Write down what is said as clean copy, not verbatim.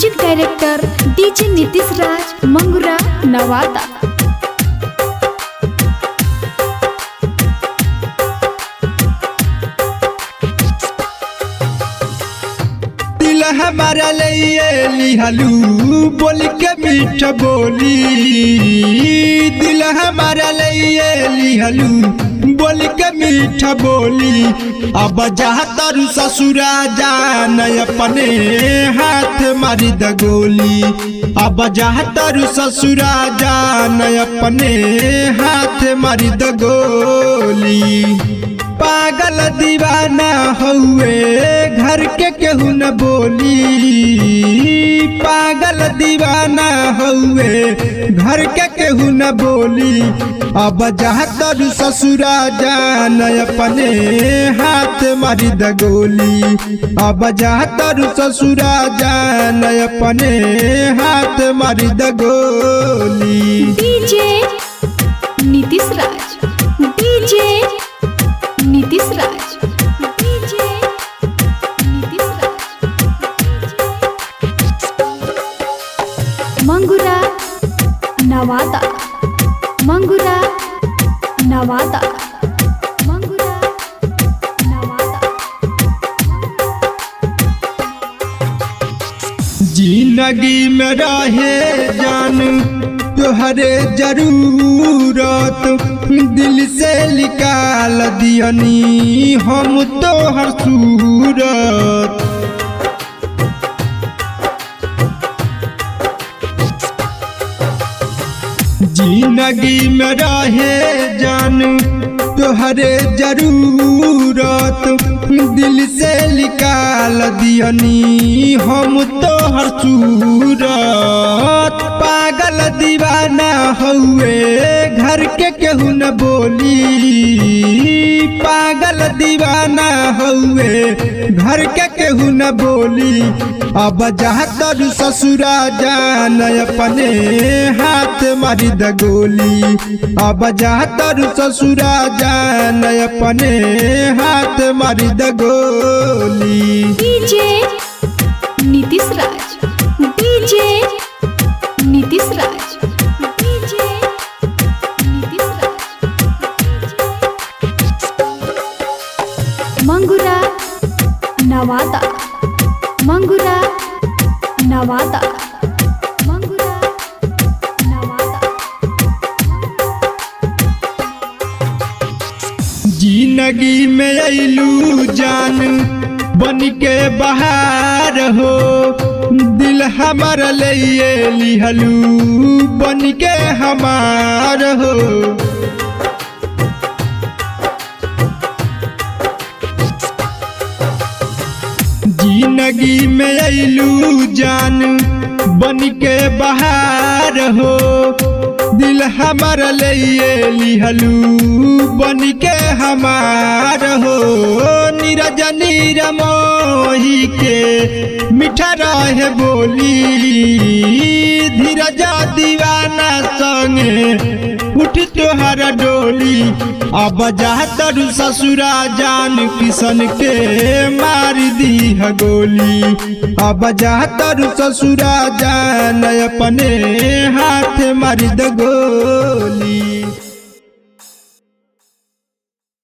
Music director DJ Nitish राज मंगुरा नवादा। दिल हमारा लिए लिहलू बोल के मीठ बोली, दिल हमारा लिए लिहलू बोल के मीठ बोली। अब जहाँ तरु ससुरा जान अपने हाथ मारी द गोली, अब जहाँ तरु ससुरा जान अपने हाथ मारी द गोली। पागल दीवाना हुए घर के केहू न बोली, पागल दीवाना हुए घर के केहू न बोली। अब जहाँ तरु ससुरा जान अपने हाथ मारी द गोली, अब जहाँ तरु ससुरा जान अपने हाथ मारी द गोली। डीजे नीतीश राज, डीजे नीतीश राज, डीजे नीतीश राज। मंगुरा नवादा, मंगुरा नवादा, मंगुरा नवादा। जिंदगी में रहे जान तोहरे जरूरत, दिल से निकाल दियनी हम तोहर सूरत। जिंदगी में रहे जान तोहरे जरूरत, दिल से निकाल दियनी हम तोहर सूरत। पागल दीवाना हुए घर के केहू न बोली, पागल दीवाना हुए घर के केहू न बोली। अब जहाँ तरु ससुरा जान अपने हाथ मारी द गोली, अब जहाँ तरु ससुरा जान अपने हाथ मारी द गोली। डीजे नीतीश राज, डीजे नीतीश राज, डीजे नीतीश राज। मंगुरा नवादा, मंगुरा नवादा, मंगुरा नवादा। जिंदगी में अइलू जान बन के बहार हो, दिल हमारा लिए लिहलू बन के हमार हो। जिंदगी में अइलू जान बन के बहार हो, दिल हमारा लिए लिहलू बन के हमार हो। नीरज नीरमोही के मीठा रहे बोली, धीरज दीवाना संगे उठ तोहरा डोली। अब जहाँ तरु ससुरा जान किशन के मार दी है गोली, अब जहाँ तरु ससुरा जान अपने हाथ मारी द गोली।